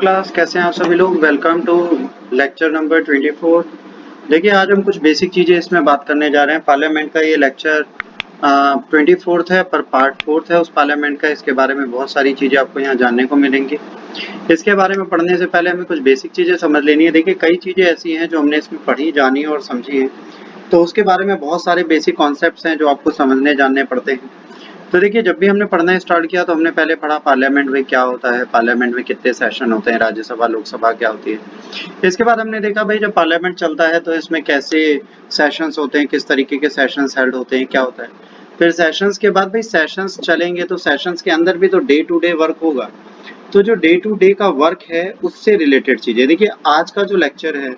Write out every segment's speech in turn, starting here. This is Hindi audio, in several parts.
क्लास, कैसे हैं आप सभी लोग। Welcome to lecture number 24। देखिए आज हम कुछ बेसिक चीज़ें इसमें बात करने जा रहे हैं। पार्लियामेंट का ये लेक्चर 24th है, पर पार्ट 4th है उस पार्लियामेंट का। इसके बारे में बहुत सारी चीज़ें आपको यहाँ जानने को मिलेंगी। इसके बारे में पढ़ने से पहले हमें कुछ बेसिक चीज़ें समझ लेनी है। देखिए कई चीज़ें ऐसी हैं जो हमने इसमें पढ़ी, जानी और समझी हैं, तो उसके बारे में बहुत सारे बेसिक कॉन्सेप्ट्स हैं जो आपको समझने जानने पड़ते हैं। तो देखिए जब भी हमने पढ़ना स्टार्ट किया तो हमने पहले पढ़ा पार्लियामेंट में क्या होता है, पार्लियामेंट में कितने सेशन होते हैं, राज्यसभा लोकसभा क्या होती है। इसके बाद हमने देखा भाई जब पार्लियामेंट चलता है तो इसमें कैसे सेशंस होते हैं, किस तरीके के सेशंस हेल्ड होते हैं, क्या होता है। फिर सेशंस के बाद भाई सेशंस चलेंगे तो सेशंस के अंदर भी तो डे टू डे वर्क होगा। तो जो डे टू डे का वर्क है उससे रिलेटेड चीजें। देखिए आज का जो लेक्चर है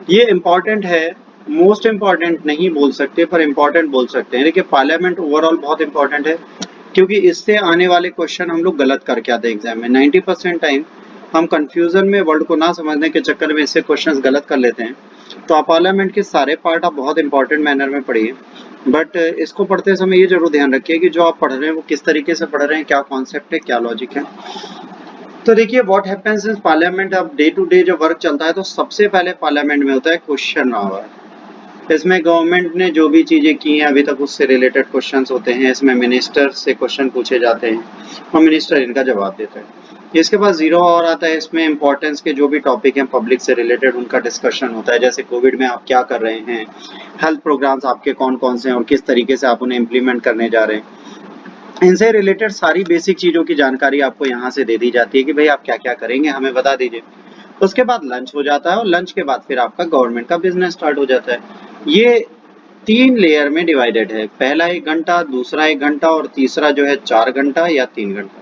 ये इम्पॉर्टेंट है, मोस्ट इम्पॉर्टेंट नहीं बोल सकते पर इम्पॉर्टेंट बोल सकते हैं। देखिए पार्लियामेंट ओवरऑल बहुत इम्पॉर्टेंट है क्योंकि इससे आने वाले क्वेश्चन हम लोग गलत करके आते हैं एग्जाम में। 90% टाइम हम कंफ्यूजन में वर्ड को ना समझने के चक्कर में इससे क्वेश्चंस गलत कर लेते हैं। तो आप पार्लियामेंट के सारे पार्ट आप बहुत इंपॉर्टेंट मैनर में पढ़िए, बट इसको पढ़ते समय ये जरूर ध्यान रखिए कि जो आप पढ़ रहे हैं वो किस तरीके से पढ़ रहे हैं, क्या कॉन्सेप्ट है, क्या लॉजिक है। तो देखिए व्हाट हैपेंस इन पार्लियामेंट, अब डे टू डे जो वर्क चलता है तो सबसे पहले पार्लियामेंट में होता है क्वेश्चन आवर। इसमें गवर्नमेंट ने जो भी चीजें की हैं अभी तक उससे रिलेटेड क्वेश्चंस होते हैं। इसमें मिनिस्टर से क्वेश्चन पूछे जाते हैं और मिनिस्टर इनका जवाब देता है। इसके बाद जीरो आवर आता है, इसमें इंपॉर्टेंस के जो भी टॉपिक हैं पब्लिक से रिलेटेड उनका डिस्कशन होता है। जैसे कोविड में आप क्या कर रहे हैं, हेल्थ प्रोग्राम्स आपके कौन कौन से हैं और किस तरीके से आप उन्हें इम्प्लीमेंट करने जा रहे हैं। इनसे रिलेटेड सारी बेसिक चीजों की जानकारी आपको यहाँ से दे दी जाती है कि भाई आप क्या क्या करेंगे हमें बता दीजिए। उसके बाद लंच हो जाता है और लंच के बाद फिर आपका गवर्नमेंट का बिजनेस स्टार्ट हो जाता है। ये 3 लेयर में डिवाइडेड है, पहला 1 घंटा, दूसरा 1 घंटा और तीसरा जो है 4 घंटा या 3 घंटा।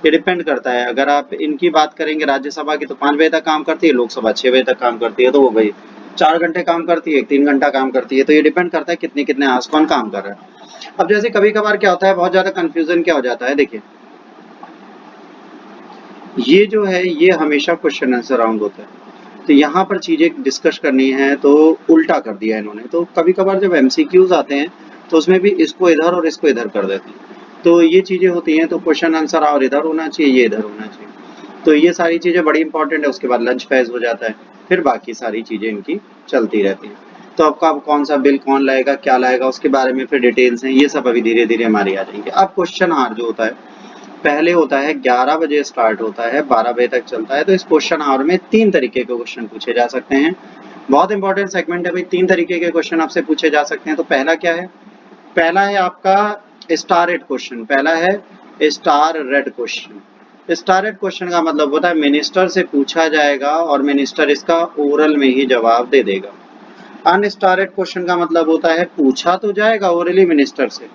ये डिपेंड करता है। अगर आप इनकी बात करेंगे राज्यसभा की तो 5 बजे तक काम करती है, लोकसभा 6 बजे तक काम करती है, तो वो भाई 4 घंटे काम करती है, 3 घंटा काम करती है। तो ये डिपेंड करता है कितने कितने आवर्स कौन काम कर रहा है। अब जैसे कभी कभार क्या होता है, बहुत ज्यादा कंफ्यूजन क्या हो जाता है। देखिए ये जो है ये हमेशा क्वेश्चन आंसर राउंड होता है, तो यहाँ पर चीजें डिस्कस करनी है तो उल्टा कर दिया इन्होंने। तो कभी कभार जब एमसीक्यूज आते हैं तो उसमें भी इसको इधर और इसको इधर कर देते हैं। तो ये चीजें होती हैं, तो क्वेश्चन आंसर और इधर होना चाहिए, ये इधर होना चाहिए। तो ये सारी चीजें बड़ी इंपॉर्टेंट है। उसके बाद लंच फेज हो जाता है, फिर बाकी सारी चीजें इनकी चलती रहती हैं। तो आपका अब कौन सा बिल कौन लाएगा, क्या लाएगा, उसके बारे में फिर डिटेल्स हैं, ये सब अभी धीरे धीरे हमारी आ जाएंगे। अब क्वेश्चन आवर जो होता है पहले होता है 11 बजे स्टार्ट होता है, 12 बजे तक चलता है। तो इस क्वेश्चन आवर में 3 तरीके के क्वेश्चन पूछे जा सकते हैं। बहुत इंपॉर्टेंट सेगमेंट है भाई, 3 तरीके के क्वेश्चन आपसे पूछे जा सकते हैं। तो पहला क्या है, पहला है आपका स्टार रेड क्वेश्चन। पहला है star red question. Star red question का मतलब होता है मिनिस्टर से पूछा जाएगा और मिनिस्टर इसका ओरल में ही जवाब दे देगा। अनस्टारेड क्वेश्चन का मतलब होता है पूछा तो जाएगा ओरली मिनिस्टर से,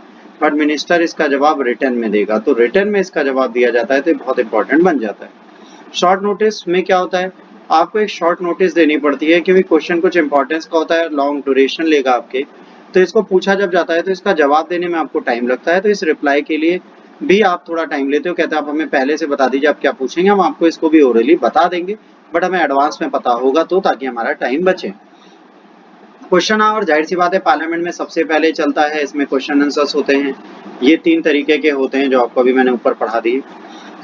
बट मिनिस्टर इसका जवाब रिटर्न में देगा। तो रिटर्न में इसका जवाब दिया जाता है तो बहुत इंपॉर्टेंट बन जाता है। शॉर्ट नोटिस में क्या होता है, आपको एक शॉर्ट नोटिस देनी पड़ती है क्योंकि क्वेश्चन कुछ इंपॉर्टेंस का होता है, लॉन्ग ड्यूरेशन लेगा आपके। तो इसको पूछा जब जाता है तो इसका जवाब देने में आपको टाइम लगता है। तो इस रिप्लाई के लिए भी आप थोड़ा टाइम लेते हो, कहते हैं आप हमें पहले से बता दीजिए आप क्या पूछेंगे, हम आपको इसको भी ओरली बता देंगे, बट हमें एडवांस में पता होगा तो ताकि हमारा टाइम बचे। क्वेश्चन आवर जाहिर सी बात है पार्लियामेंट में सबसे पहले चलता है, इसमें क्वेश्चन आंसर्स होते हैं। ये 3 तरीके के होते हैं जो आपको अभी मैंने ऊपर पढ़ा दिए।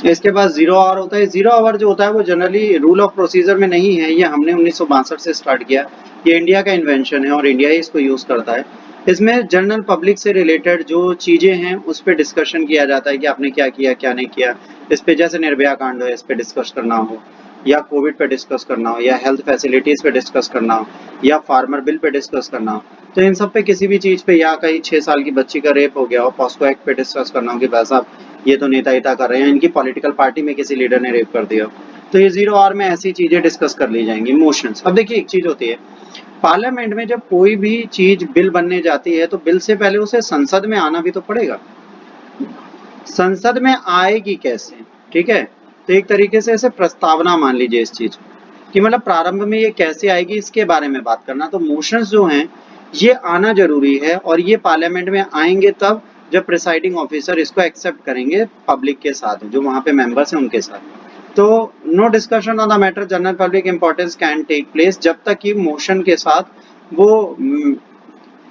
इसके बाद जीरो आवर होता है। जीरो आवर जो होता है वो जनरली रूल ऑफ प्रोसीजर में नहीं है, ये हमने 1962 से स्टार्ट किया। ये इंडिया का इन्वेंशन है और इंडिया ही इसको यूज करता है। इसमें जनरल पब्लिक से रिलेटेड जो चीजें हैं उस पर डिस्कशन किया जाता है कि आपने क्या किया क्या नहीं किया। इस पे जैसे निर्भया कांड हो इस पे डिस्कस करना हो, या कोविड पे डिस्कस करना हो, या हेल्थ फैसिलिटीज पे डिस्कस करना हो, या फार्मर बिल पे डिस्कस करना हो। तो इन सब पे किसी भी चीज पे, या कहीं 6 साल की बच्ची का रेप हो गया हो, पॉस्को एक्ट पे डिस्कस करना हो कि भाई साहब ये तो नेता हिता कर रहे हैं, इनकी पॉलिटिकल पार्टी में किसी लीडर ने रेप कर दिया हो, तो ये जीरो आवर में ऐसी चीजें डिस्कस कर ली जाएंगी। मोशंस, अब देखिए एक चीज होती है पार्लियामेंट में जब कोई भी चीज बिल बनने जाती है तो बिल से पहले उसे संसद में आना भी तो पड़ेगा। संसद में आएगी कैसे, ठीक है, तो एक तरीके से इसे प्रस्तावना मान लीजिए इस चीज कि मतलब प्रारंभ में ये कैसे आएगी इसके बारे में बात करना। तो मोशंस जो हैं ये आना जरूरी है और ये पार्लियामेंट में आएंगे तब जब प्रिसाइडिंग ऑफिसर इसको एक्सेप्ट करेंगे पब्लिक के साथ, जो वहां पे मेंबर्स हैं उनके साथ। तो no discussion on the matter general public importance can take place, जब तक कि मोशन के साथ वो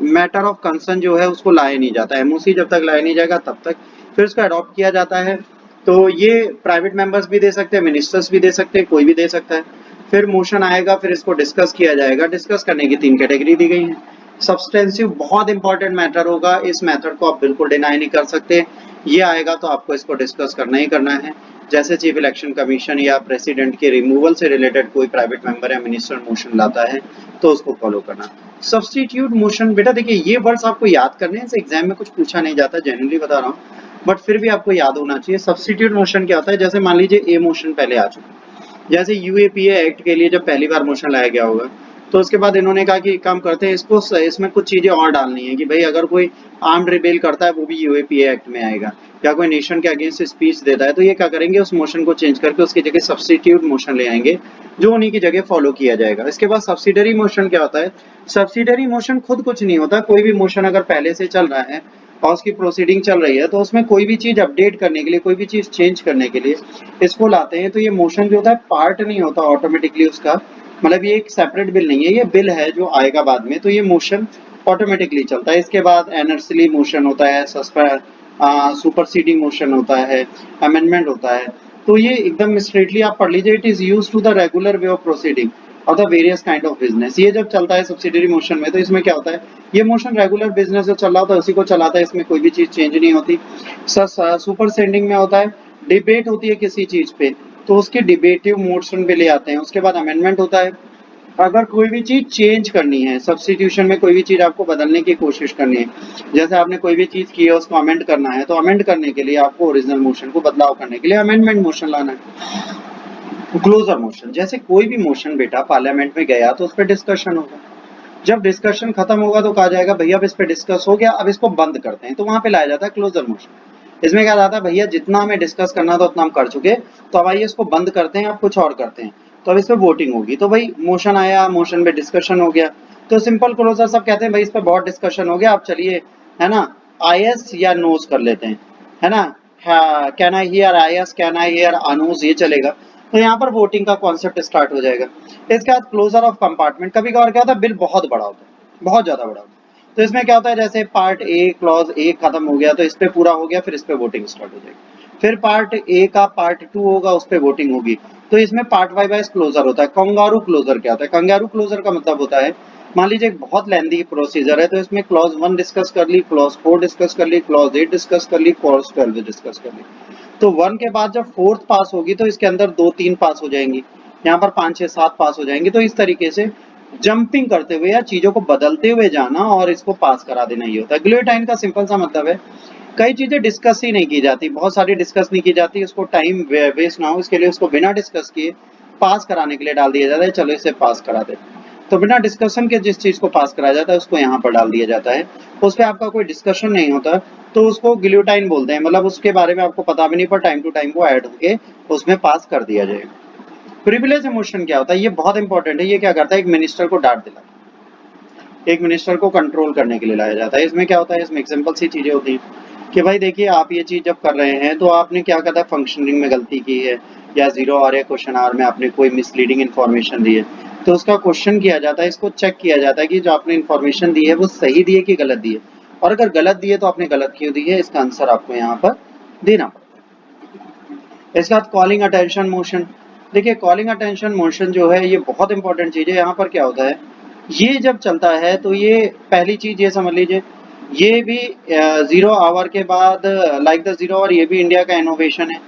मैटर ऑफ कंसर्न जो है उसको लाया नहीं जाता, एमओसी जब तक लाया नहीं जाएगा तब तक। फिर उसको अडॉप्ट किया जाता है तो ये प्राइवेट मेंबर्स भी दे सकते हैं, मिनिस्टर्स भी दे सकते हैं, कोई भी दे सकता है। फिर मोशन आएगा, फिर इसको डिस्कस किया जाएगा। डिस्कस करने की 3 कैटेगरी दी गई है। सब्सटेंसिव बहुत इंपॉर्टेंट मैटर होगा, इस मेथड को आप बिल्कुल डिनाई नहीं कर सकते। ये आएगा तो आपको इसको डिस्कस करना ही करना है। जैसे चीफ इलेक्शन कमीशन या प्रेसिडेंट के रिमूवल से रिलेटेड कोई प्राइवेट मेंबर या मिनिस्टर मोशन लाता है तो उसको फॉलो करना। सब्सटीट्यूट मोशन, बेटा देखिए ये वर्ड्स आपको याद करने हैं, एग्जाम में कुछ पूछा नहीं जाता, जेन्युइनली बता रहा हूँ, बट फिर भी आपको याद होना चाहिए। सब्सटीट्यूट मोशन क्या होता है? जैसे मान लीजिए ए मोशन पहले आ चुका, जैसे यूएपीए एक्ट के लिए जब पहली बार मोशन लाया गया होगा, तो उसके बाद इन्होंने कहा कि काम करते हैं इसको, इसमें कुछ चीजें और डालनी है कि भाई अगर कोई आर्म्ड रिबेल करता है वो भी यूएपीए एक्ट में आएगा, या कोई नेशन के अगेंस्ट स्पीच देता है तो ये क्या करेंगे, उस मोशन को चेंज करके उसकी जगह सब्सटीट्यूट मोशन ले आएंगे जो उन्हीं की जगह फॉलो किया जाएगा। इसके बाद सब्सिडरी मोशन क्या होता है? सब्सिडरी मोशन खुद कुछ नहीं होता, कोई भी मोशन अगर पहले से चल रहा है और उसकी प्रोसीडिंग चल रही है तो उसमें कोई भी चीज अपडेट करने के लिए, कोई भी चीज चेंज करने के लिए इसको लाते हैं। तो ये मोशन जो होता है पार्ट नहीं होता ऑटोमेटिकली उसका, मतलब ये एक सेपरेट बिल नहीं है, ये बिल है जो आएगा बाद में, तो ये मोशन ऑटोमेटिकली चलता है। इसके बाद एनर्सली मोशन होता है, सुपरसीडिंग मोशन होता है, अमेंडमेंट होता है। तो ये एकदम स्ट्रेटली आप पढ़ लीजिए, it is use to the regular way of proceeding of the various kind of business. ये जब चलता है सब्सिडरी मोशन में तो इसमें क्या होता है, ये मोशन रेगुलर बिजनेस जो चल रहा होता है उसी को चलाता है, इसमें कोई भी चीज चेंज नहीं होती। सुपर सेंडिंग में होता है, डिबेट होती है किसी चीज पे तो उसके डिबेटिव मोशन पे ले आते हैं। उसके बाद अमेंडमेंट होता है, अगर कोई भी चीज चेंज करनी है, सब्स्टिट्यूशन में कोई भी चीज आपको बदलने की कोशिश करनी है, जैसे आपने कोई भी चीज की है उसको अमेंड करना है, तो अमेंड करने के लिए आपको ओरिजिनल मोशन को बदलाव करने के लिए अमेंडमेंट मोशन लाना है। क्लोजर मोशन, जैसे कोई भी मोशन बेटा पार्लियामेंट में गया तो उस पर डिस्कशन होगा, जब डिस्कशन खत्म होगा तो कहा जाएगा भैया अब इस पे डिस्कस हो गया, अब इसको बंद करते हैं, तो वहां पे लाया जाता है क्लोजर मोशन। इसमें क्या जाता है, भैया जितना हमें डिस्कस करना था उतना हम कर चुके, तो अब आइए इसको बंद करते हैं, अब कुछ और करते हैं, तो अब इस पे वोटिंग होगी। तो भाई मोशन आया, मोशन पे डिस्कशन हो गया, तो सिंपल क्लोजर सब कहते हैं भाई इस पे बहुत डिस्कशन हो गया, अब चलिए है ना आईएस या नोज कर लेते हैं, है ना, can I hear ayes, can I hear noes, ये चलेगा। तो यहाँ पर वोटिंग का कॉन्सेप्ट स्टार्ट हो जाएगा। इसके बाद क्लोजर ऑफ कंपार्टमेंट, कभी कभार क्या होता है बिल बहुत बड़ा होता है, बहुत ज्यादा बड़ा होता है, तो इसमें क्या होता है जैसे पार्ट ए क्लॉज ए खत्म हो गया तो इस पे पूरा हो गया, फिर इस पे वोटिंग स्टार्ट हो जाएगी। फिर पार्ट ए का पार्ट 2 होगा, उस पे वोटिंग होगी, तो इसमें पार्ट वाइज क्लोजर होता है। कंगारू क्लोजर क्या होता है? कंगारू क्लोजर का मतलब होता है, मान लीजिए एक बहुत लेंथी प्रोसीजर है तो इसमें क्लॉज 1 डिस्कस कर ली, क्लॉज 4 डिस्कस कर ली, क्लॉज 8 डिस्कस कर ली, क्लॉज 12 डिस्कस कर ली, तो 1 के बाद जब 4th पास होगी तो इसके अंदर 2-3 पास हो जाएंगी, यहाँ पर 5-6-7 पास हो जाएंगे। तो इस तरीके से जंपिंग करते हुए या चीजों को बदलते हुए जाना और इसको पास करा देना ही होता है। गिलोटाइन का सिंपल सा मतलब है कई चीजें डिस्कस ही नहीं की जाती, बहुत सारी डिस्कस नहीं की जाती, उसको टाइम वेस्ट ना हो इसके लिए उसको बिना डिस्कस किए पास कराने के लिए डाल दिया जाता है, चलो इसे पास करा दे। तो बिना डिस्कशन के जिस चीज को पास कराया जाता है उसको यहाँ पर डाल दिया जाता है, उस पर आपका कोई डिस्कशन नहीं होता तो उसको गिलोटाइन बोलते हैं, मतलब उसके बारे में आपको पता भी नहीं पर टाइम टू टाइम वो ऐड होके उसमें पास कर दिया जाएगा। प्रिविलेज मोशन क्या होता है? ये बहुत इंपॉर्टेंट है। ये क्या करता है, एक मिनिस्टर को डांट दिलाता है, एक मिनिस्टर को कंट्रोल करने के लिए लाया जाता है। इसमें क्या होता है, इसमें एग्जाम्पल सी चीजें होती हैं कि भाई देखिए आप ये चीज जब कर रहे हैं तो आपने क्या कहा, फंक्शनिंग में गलती की है या 0 आवर या क्वेश्चन आवर में आपने कोई मिसलीडिंग इन्फॉर्मेशन दी है, तो उसका क्वेश्चन किया जाता है, इसको चेक किया जाता है कि जो आपने इन्फॉर्मेशन दी है वो सही दी है कि गलत दी है, और अगर गलत दी है तो आपने गलत क्यों दी है, इसका आंसर आपको यहाँ पर देना पड़ता है। इसके बाद कॉलिंग अटेंशन मोशन, देखिए कॉलिंग अटेंशन मोशन जो है ये बहुत इंपॉर्टेंट चीज है। यहाँ पर क्या होता है, ये जब चलता है तो ये पहली चीज ये समझ लीजिए, ये भी 0 आवर के बाद लाइक द 0 आवर, ये भी इंडिया का इनोवेशन है।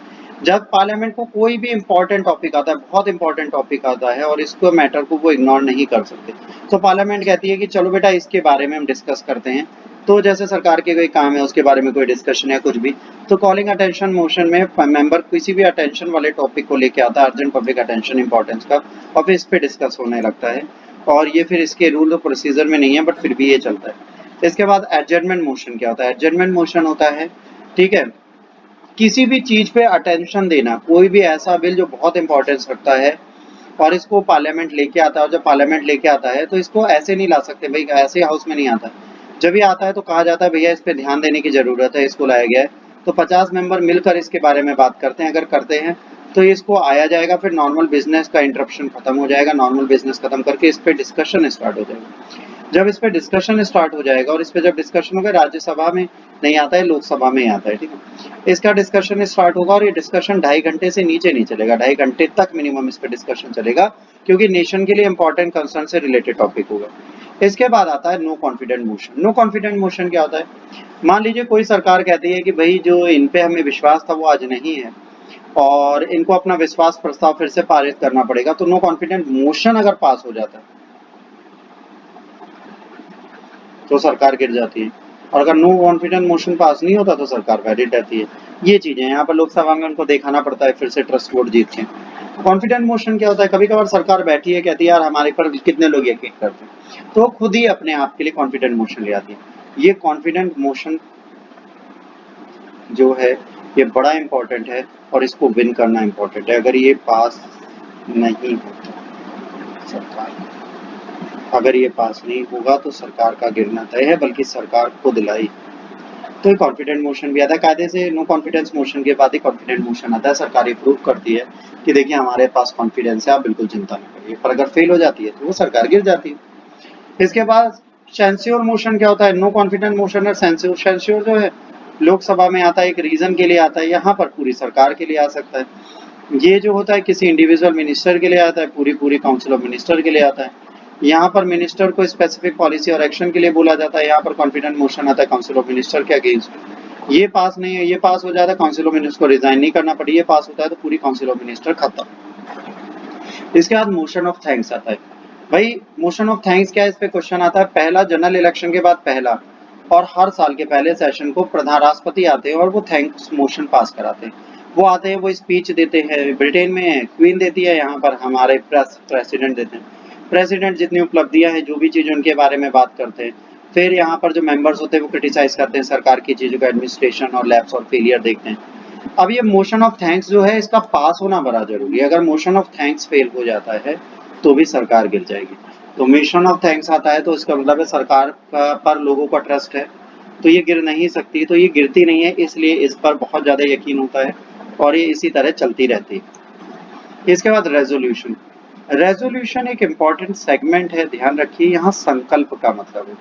जब पार्लियामेंट को कोई भी इंपॉर्टेंट टॉपिक आता है, बहुत इंपॉर्टेंट टॉपिक आता है और इसको मैटर को वो इग्नोर नहीं कर सकते, तो पार्लियामेंट कहती है कि चलो बेटा इसके बारे में हम डिस्कस करते हैं। तो जैसे सरकार के कोई काम है उसके बारे में कोई डिस्कशन है कुछ भी, तो कॉलिंग अटेंशन मोशन में मेंबर किसी भी अटेंशन वाले टॉपिक को लेके आता है, अर्जेंट पब्लिक अटेंशन इंपॉर्टेंस का, और फिर इस पे डिस्कस होने लगता है, और ये फिर इसके रूल और प्रोसीजर में नहीं है बट फिर भी ये चलता है। इसके बाद एडजर्नमेंट मोशन क्या होता है? एडजर्नमेंट मोशन होता है, ठीक है, किसी भी चीज पे अटेंशन देना, कोई भी ऐसा बिल जो बहुत इंपॉर्टेंस रखता है और इसको पार्लियामेंट लेके आता है, और जब पार्लियामेंट लेके आता है तो इसको ऐसे नहीं ला सकते भाई, ऐसे हाउस में नहीं आता, जब ये आता है तो कहा जाता है भैया इस पे ध्यान देने की जरूरत है, इसको लाया गया है, तो 50 मेंबर मिलकर इसके बारे में बात करते हैं, अगर करते हैं तो इसको आया जाएगा, फिर नॉर्मल बिजनेस का इंटरप्शन खत्म हो जाएगा, नॉर्मल बिजनेस खत्म करके इस पे डिस्कशन स्टार्ट हो जाएगा। जब इस पे डिस्कशन स्टार्ट हो जाएगा और इस पे जब डिस्कशन होगा, राज्यसभा में नहीं आता है, लोकसभा में आता है, ठीक है। इसका डिस्कशन स्टार्ट होगा और ये डिस्कशन 2.5 घंटे से नीचे नहीं चलेगा, 2.5 घंटे तक मिनिमम इस पे डिस्कशन चलेगा, क्योंकि नेशन के लिए इंपॉर्टेंट कंसर्न से रिलेटेड टॉपिक होगा। इसके बाद आता है no confident motion. No confident motion क्या होता है? मान लीजिए कोई सरकार कहती है कि भाई जो इन पे हमें विश्वास था वो आज नहीं है और इनको अपना विश्वास प्रस्ताव फिर से पारित करना पड़ेगा, तो नो कॉन्फिडेंट मोशन अगर पास हो जाता है तो सरकार गिर जाती है, और अगर नो कॉन्फिडेंट मोशन पास नहीं होता तो सरकार वैलिड रहती है। ये चीजें यहाँ पर लोकसभा में उनको दिखाना पड़ता है फिर से ट्रस्ट वोट जीत के। कॉन्फिडेंट मोशन क्या होता है? कभी कभार सरकार बैठी है, कहती है यार हमारे पर कितने लोग यकीन करते हैं, तो खुद ही अपने आप के लिए कॉन्फिडेंट मोशन ले आती है। ये कॉन्फिडेंट मोशन जो है ये बड़ा इंपॉर्टेंट है और इसको विन करना इंपॉर्टेंट है। अगर ये पास नहीं होता सरकार, अगर ये पास नहीं होगा तो सरकार का गिरना तय है, बल्कि सरकार खुद लाई। तो ये कॉन्फिडेंट मोशन भी आता है कायदे से। नो कॉन्फिडेंस मोशन के बाद ही कॉन्फिडेंट मोशन आता है। सरकार ये प्रूव करती है कि देखिए हमारे पास कॉन्फिडेंस है, आप बिल्कुल चिंता नहीं करिए। पर अगर फेल हो जाती है तो वो सरकार गिर जाती है। इसके बाद सेंस्योर मोशन क्या होता है? नो कॉन्फिडेंट मोशन और सेंस्योर। सेंस्योर जो है लोकसभा में आता है, एक रीजन के लिए आता है, यहाँ पर पूरी सरकार के लिए आ सकता है। ये जो होता है किसी इंडिविजुअल मिनिस्टर के लिए आता है, पूरी काउंसिल ऑफ मिनिस्टर के लिए आता है। यहाँ पर मिनिस्टर को स्पेसिफिक पॉलिसी और एक्शन के लिए बोला जाता है। यहाँ पर कॉन्फिडेंट मोशन आता है काउंसिल ऑफ मिनिस्टर के अगेंस्ट। ये पास नहीं है, ये पास हो जाता है, काउंसिल ऑफ मिनिस्टर को रिजाइन नहीं करना पड़े, ये पास होता है तो पूरी काउंसिल ऑफ मिनिस्टर खत्म। इसके बाद मोशन ऑफ थैंक्स आता है। भाई मोशन ऑफ थैंक्स क्या है? इस पे क्वेश्चन आता है। पहला जनरल इलेक्शन के बाद पहला और हर साल के पहले सेशन को प्रधान राष्ट्रपति आते हैं और वो थैंक्स मोशन पास कराते हैं। वो आते हैं, वो स्पीच देते हैं। ब्रिटेन में क्वीन देती है, यहाँ पर हमारे प्रेसिडेंट देते हैं। प्रेसिडेंट जितनी उपलब्धियां हैं, जो भी चीज उनके बारे में बात करते हैं। फिर यहाँ पर जो मेंबर्स होते हैं वो क्रिटिसाइज करते हैं सरकार की चीजों का, एडमिनिस्ट्रेशन और लैप्स और फेलियर देखते हैं। अब ये मोशन ऑफ थैंक्स जो है इसका पास होना बड़ा जरूरी है। अगर मोशन ऑफ थैंक्स फेल हो जाता है तो भी सरकार गिर जाएगी। तो मोशन ऑफ थैंक्स आता है तो इसका मतलब है सरकार पर लोगों का ट्रस्ट है, तो ये गिर नहीं सकती। तो ये गिरती नहीं है, इसलिए इस पर बहुत ज्यादा यकीन होता है और ये इसी तरह चलती रहती है। इसके बाद रेजोल्यूशन। रेजोल्यूशन एक इम्पॉर्टेंट सेगमेंट है, ध्यान रखिए। यहाँ संकल्प का मतलब है,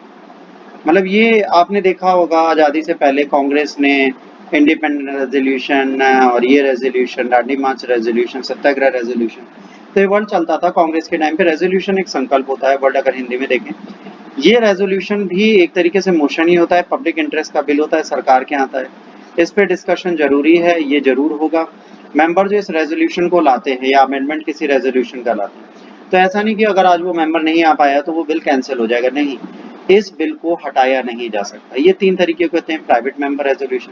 मतलब ये आपने देखा होगा आजादी से पहले कांग्रेस ने इंडिपेंडेंट रेजोल्यूशन और ये रेजोल्यूशन, दांडी मार्च रेजोल्यूशन, सत्याग्रह रेजोल्यूशन, तो ये वर्ड चलता था कांग्रेस के टाइम पे। रेजोल्यूशन एक संकल्प होता है, वर्ड अगर हिंदी में देखें। ये रेजोल्यूशन भी एक तरीके से मोशन ही होता है, पब्लिक इंटरेस्ट का बिल होता है, सरकार के आता है। इस पे डिस्कशन जरूरी है, ये जरूर होगा। मेंबर जो इस रेजोल्यूशन को लाते हैं या अमेंडमेंट किसी रेजोल्यूशन का लाते हैं, तो ऐसा नहीं कि अगर आज वो मेंबर नहीं आ पाया तो वो बिल कैंसिल हो जाएगा, नहीं, इस बिल को हटाया नहीं जा सकता। ये 3 तरीके के होते हैं प्राइवेट मेंबर रेजोल्यूशन।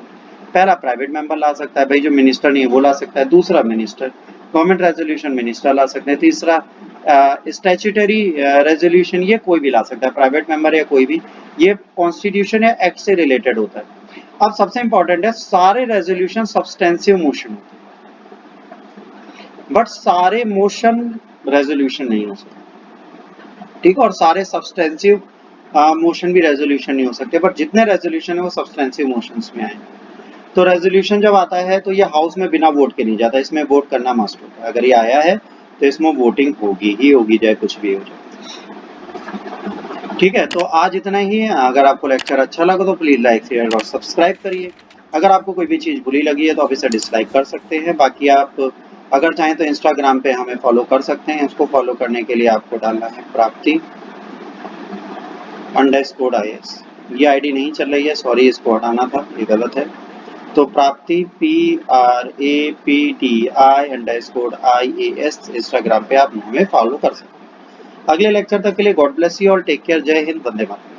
पहला प्राइवेट मेंबर ला सकता है, भाई जो मिनिस्टर नहीं है वो ला सकता है। दूसरा मिनिस्टर, गवर्नमेंट रेजोल्यूशन मिनिस्टर ला सकते हैं। तीसरा स्टैट्यूटरी रेजोल्यूशन, ये कोई भी ला सकता है, प्राइवेट मेंबर या कोई भी। ये कॉन्स्टिट्यूशन या एक्ट से रिलेटेड होता है। अब सबसे इंपॉर्टेंट है, सारे रेजोल्यूशन सब्सटेंसिव मोशन होते हैं, बट सारे मोशन रेजोल्यूशन नहीं हो सकते, ठीक है। और सारे सब्सटेंसिव मोशन भी रेजोल्यूशन नहीं हो सकते, बट जितने रेजोल्यूशन है वो सब्सटेंसिव मोशंस में आए। तो रेजोल्यूशन जब आता है तो ये हाउस में बिना वोट के नहीं जाता, इसमें वोट करना मस्ट होता है। अगर ये आया है तो इसमें वोटिंग होगी ही होगी, चाहे कुछ भी हो जाए, ठीक है। तो आज इतना ही है। अगर आपको लेक्चर अच्छा लगा तो प्लीज लाइक, शेयर और सब्सक्राइब करिए। अगर आपको कोई भी चीज बुरी लगी है तो आप इसे डिसलाइक कर सकते हैं। बाकी आप अगर चाहें तो इंस्टाग्राम पे हमें फॉलो कर सकते हैं। उसको फॉलो करने के लिए आपको डालना है प्राप्ति _IS। ये आईडी नहीं चल रही है, सॉरी, इसको हटाना था, ये गलत है। तो प्राप्ति PRAPTI_IAS इंस्टाग्राम पे आप हमें फॉलो कर सकते हैं। अगले लेक्चर तक के लिए गॉड ब्लेस यू और टेक केयर। जय हिंद, वंदे मातरम।